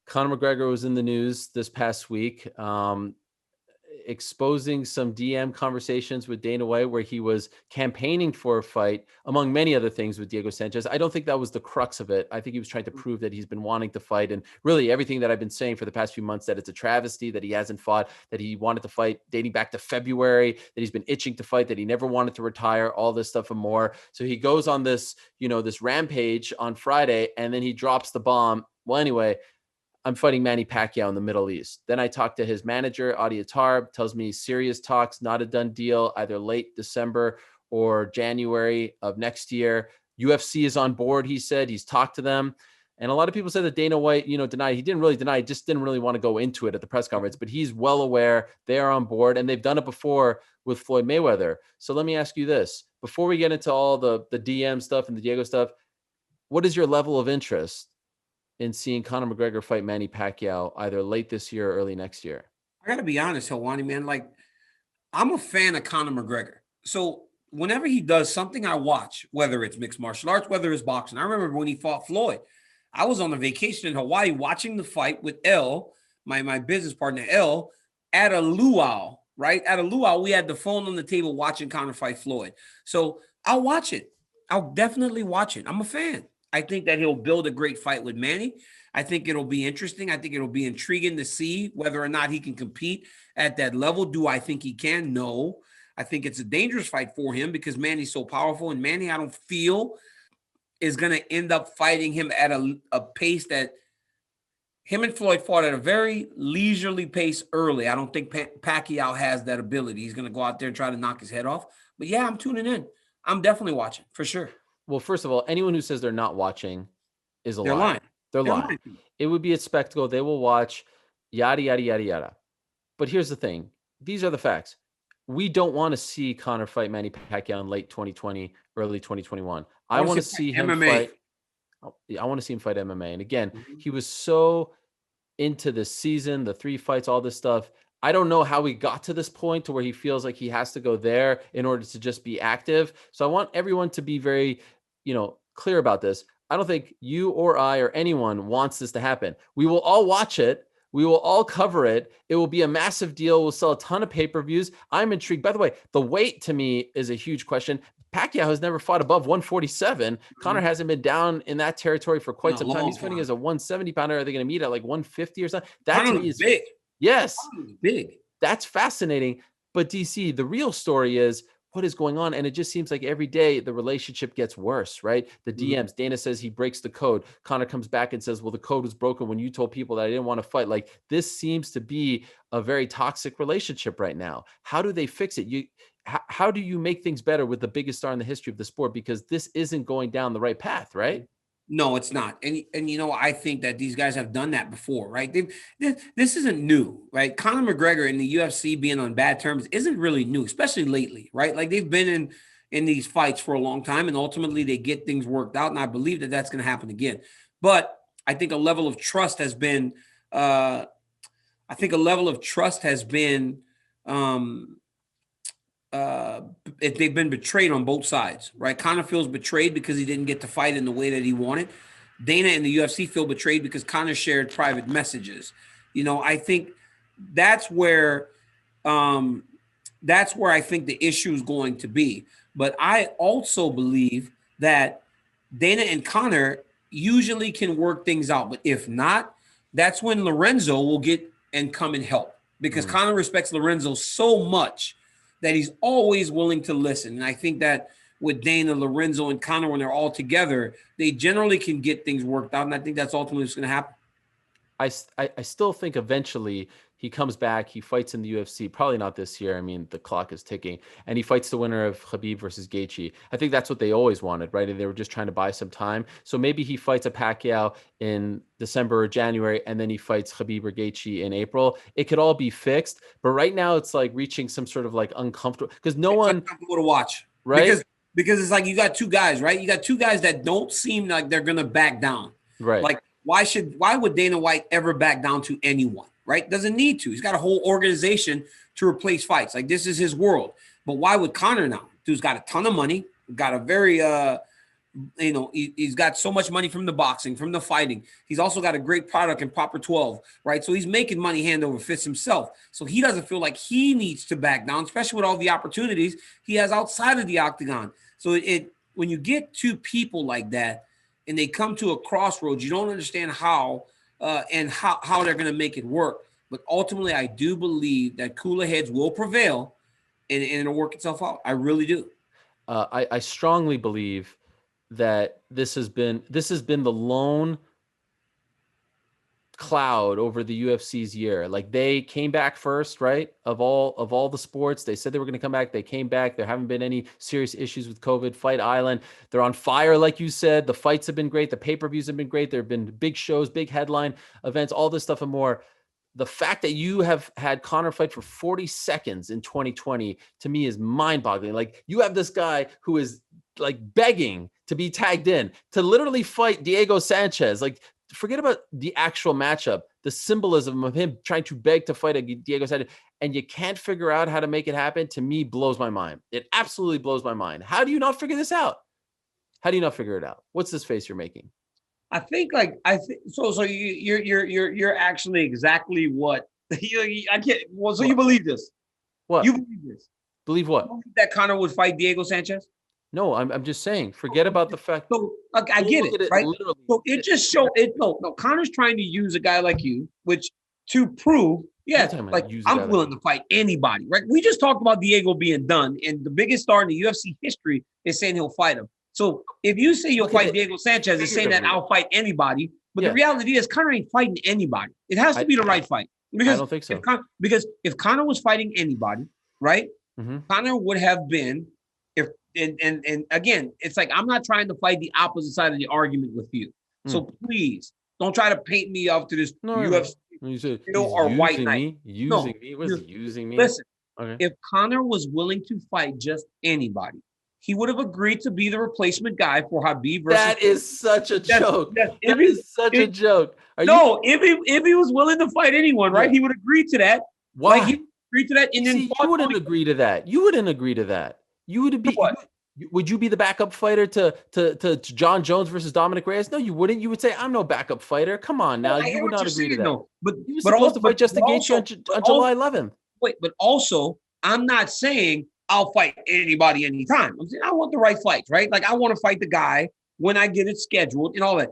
Conor McGregor was in the news this past week, exposing some DM conversations with Dana White where he was campaigning for a fight, among many other things, with Diego Sanchez. I don't think that was the crux of it. I think he was trying to prove that he's been wanting to fight, and really everything that I've been saying for the past few months, that it's a travesty that he hasn't fought, that he wanted to fight dating back to February, that he's been itching to fight, that he never wanted to retire, all this stuff and more. So he goes on this, this rampage on Friday, and then he drops the bomb. Well, anyway, I'm fighting Manny Pacquiao in the Middle East. Then I talked to his manager, Adi Attar, tells me serious talks, not a done deal, either late December or January of next year. UFC is on board, he said. He's talked to them. And a lot of people said that Dana White, denied. He didn't really deny, just didn't really want to go into it at the press conference, but he's well aware they are on board, and they've done it before with Floyd Mayweather. So let me ask you this. Before we get into all the DM stuff and the Diego stuff, what is your level of interest in seeing Conor McGregor fight Manny Pacquiao either late this year or early next year? I got to be honest, Helwani, man. Like, I'm a fan of Conor McGregor. So whenever he does something, I watch, whether it's mixed martial arts, whether it's boxing. I remember when he fought Floyd. I was on a vacation in Hawaii watching the fight with L, my business partner, L, at a luau, right? At a luau, we had the phone on the table watching Conor fight Floyd. So I'll watch it. I'll definitely watch it. I'm a fan. I think that he'll build a great fight with Manny. I think it'll be interesting. I think it'll be intriguing to see whether or not he can compete at that level. Do I think he can? No. I think it's a dangerous fight for him because Manny's so powerful. And Manny, I don't feel, is going to end up fighting him at a pace that him and Floyd fought at a very leisurely pace early. I don't think Pacquiao has that ability. He's going to go out there and try to knock his head off. But yeah, I'm tuning in. I'm definitely watching for sure. Well, first of all, anyone who says they're not watching is a They're liar. lying. They're lying. It would be a spectacle. They will watch, yada, yada, yada, yada. But here's the thing. These are the facts. We don't want to see Conor fight Manny Pacquiao in late 2020, early 2021. I want to see him fight. I want to see him fight MMA. And again, he was so into this season, the 3 fights, all this stuff. I don't know how he got to this point to where he feels like he has to go there in order to just be active. So I want everyone to be very, clear about this. I don't think you or I or anyone wants this to happen. We will all watch it. We will all cover it. It will be a massive deal. We'll sell a ton of pay-per-views. I'm intrigued. By the way, the weight to me is a huge question. Pacquiao has never fought above 147. Conor hasn't been down in that territory for quite some time. He's fighting as a 170 pounder. Are they going to meet at like 150 or something? That to me is big. Yes. Big. That's fascinating. But DC, the real story is what is going on? And it just seems like every day the relationship gets worse, right? The DMs, Dana says he breaks the code. Conor comes back and says, well, the code was broken when you told people that I didn't want to fight. Like, this seems to be a very toxic relationship right now. How do they fix it? How do you make things better with the biggest star in the history of the sport? Because this isn't going down the right path, right? No, it's not. And I think that these guys have done that before, right? This isn't new, right? Conor McGregor in the UFC being on bad terms isn't really new, especially lately, right? Like, they've been in these fights for a long time, and ultimately they get things worked out. And I believe that that's going to happen again. But I think a level of trust has been, they've been betrayed on both sides, right? Conor feels betrayed because he didn't get to fight in the way that he wanted. Dana and the UFC feel betrayed because Conor shared private messages. I think that's where I think the issue is going to be. But I also believe that Dana and Conor usually can work things out. But if not, that's when Lorenzo will get and come and help, because Conor respects Lorenzo so much that he's always willing to listen. And I think that with Dana, Lorenzo, and Conor, when they're all together, they generally can get things worked out. And I think that's ultimately what's going to happen. I still think eventually he comes back, he fights in the UFC, probably not this year. I mean, the clock is ticking, and he fights the winner of Khabib versus Gaethje. I think that's what they always wanted, right? And they were just trying to buy some time. So maybe he fights a Pacquiao in December or January, and then he fights Khabib or Gaethje in April. It could all be fixed, but right now it's like reaching some sort of like uncomfortable, because it's uncomfortable to watch, right? Because it's like you got 2 guys, right? You got 2 guys that don't seem like they're gonna back down, right? Like, why would Dana White ever back down to anyone, right? Doesn't need to. He's got a whole organization to replace fights. Like, this is his world. But why would Conor now? Dude's got a ton of money, got a very He's got so much money from the boxing, from the fighting. He's also got a great product in Proper 12, right? So he's making money hand over fist himself. So he doesn't feel like he needs to back down, especially with all the opportunities he has outside of the octagon. So when you get two people like that and they come to a crossroads, you don't understand how they're going to make it work. But ultimately, I do believe that cooler heads will prevail and it'll work itself out. I really do. I strongly believe that this has been the lone cloud over the UFC's year. Like, they came back first, right? Of all the sports, they said they were going to come back. They came back. There haven't been any serious issues with COVID. Fight Island, they're on fire, like you said. The fights have been great. The pay-per-views have been great. There have been big shows, big headline events, all this stuff and more. The fact that you have had Conor fight for 40 seconds in 2020 to me is mind-boggling. Like, you have this guy who is like begging to be tagged in to literally fight Diego Sanchez. Like, forget about the actual matchup, the symbolism of him trying to beg to fight a Diego Sanchez, and you can't figure out how to make it happen, to me blows my mind. It absolutely blows my mind. How do you not figure this out? How do you not figure it out? What's this face you're making? I think so. You're actually exactly what I can't. Well, so what? You believe this? What you believe this? Believe what? You believe that Conor would fight Diego Sanchez? No, I'm just saying. Forget about the fact. So I get it, right? So it just showed it. No. Connor's trying to use a guy like you, which to prove, like I'm willing to fight anybody, right? We just talked about Diego being done, and the biggest star in the UFC history is saying he'll fight him. So if you say you'll fight Diego Sanchez, it's saying that I'll fight anybody. But the reality is Conor ain't fighting anybody. It has to be the right fight. Because I don't think so. Because if Conor was fighting anybody, right? Mm-hmm. Conor would have been, and again, it's like, I'm not trying to fight the opposite side of the argument with you. So please don't try to paint me up to this UFC or white knight. Using me? What is using me? Listen, if Conor was willing to fight just anybody, he would have agreed to be the replacement guy for Khabib versus. That is such a joke. That is such a joke. If he was willing to fight anyone, right, he would agree to that. Why? Like, he would agree to that, and then you wouldn't agree to that. You wouldn't agree to that. You would be. Would you be the backup fighter to John Jones versus Dominic Reyes? No, you wouldn't. You would say, "I'm no backup fighter." Come on, now you would not agree to that. No. But you were supposed to fight Justin Gaethje on July 11th. Wait, but also, I'm not saying I'll fight anybody anytime. I'm saying I want the right fights, right? Like, I want to fight the guy when I get it scheduled and all that.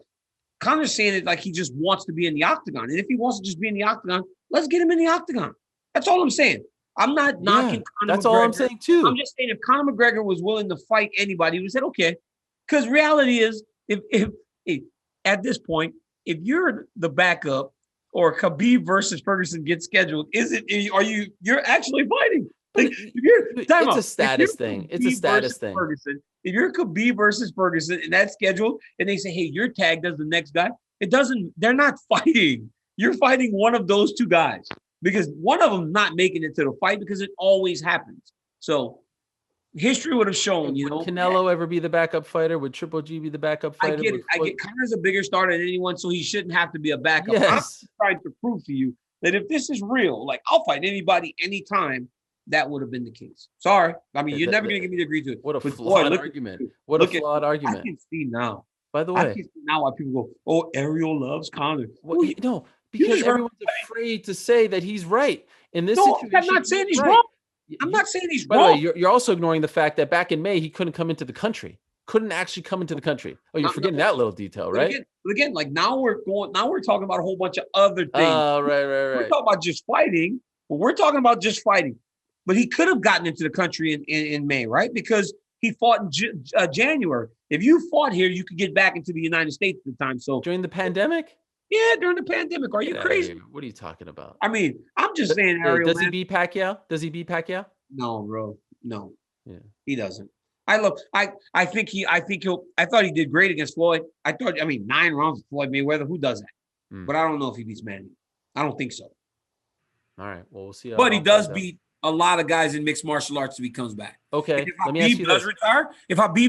Conor's saying it like he just wants to be in the octagon. And if he wants to just be in the octagon, let's get him in the octagon. That's all I'm saying. I'm not knocking Conor That's McGregor. all I'm saying too. I'm just saying if Conor McGregor was willing to fight anybody, he would have said, okay. Because reality is, if at this point, if you're the backup or Khabib versus Ferguson gets scheduled, you're actually fighting? Like, it's a status thing. It's a status thing. Ferguson, if you're Khabib versus Ferguson and that's scheduled, and they say, hey, you're tagged as the next guy, they're not fighting. You're fighting one of those two guys because one of them not making it to the fight because it always happens. So history would have shown, Would Canelo ever be the backup fighter? Would Triple G be the backup fighter? I get it. Conor's a bigger star than anyone, so he shouldn't have to be a backup. Yes. I'm trying to prove to you that if this is real, like, I'll fight anybody anytime. That would have been the case. Sorry. I mean, you're never going to get me to agree to it. What a flawed argument. What a flawed argument. I can see now. By the way. I can see now why people go, oh, Ariel loves Conor. No, because everyone's afraid to say that he's right. In this situation, I'm not saying he's wrong. I'm not saying he's wrong. By the way, you're also ignoring the fact that back in May, he couldn't come into the country. Couldn't actually come into the country. Oh, you're forgetting that little detail, right? But again, like now we're talking about a whole bunch of other things. Oh, right. We're talking about just fighting, but we're talking about just fighting. But he could have gotten into the country in May, right? Because he fought in January. If you fought here, you could get back into the United States at the time. So during the pandemic? Yeah, during the pandemic. Are you crazy? What are you talking about? I mean, I'm just saying, Ariel. Does he beat Pacquiao? No, bro. No. Yeah. He doesn't. I thought he did great against Floyd. 9 rounds with Floyd Mayweather. Who does that? But I don't know if he beats Manny. I don't think so. All right. Well, we'll see. But he does beat a lot of guys in mixed martial arts if he comes back. Okay. If Khabib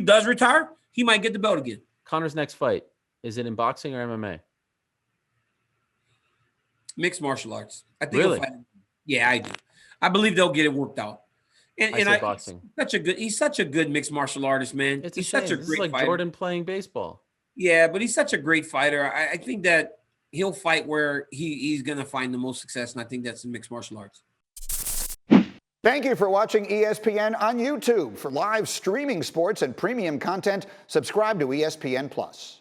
does retire, he might get the belt again. Conor's next fight, is it in boxing or MMA? Mixed martial arts. I think really? Yeah, I do. I believe they'll get it worked out. I say boxing. He's such a good mixed martial artist, man. It's a He's such a shame. This is great like fighter. Jordan playing baseball. Yeah, but he's such a great fighter. I think that he'll fight where he's going to find the most success, and I think that's in mixed martial arts. Thank you for watching ESPN on YouTube. For live streaming sports and premium content, subscribe to ESPN+.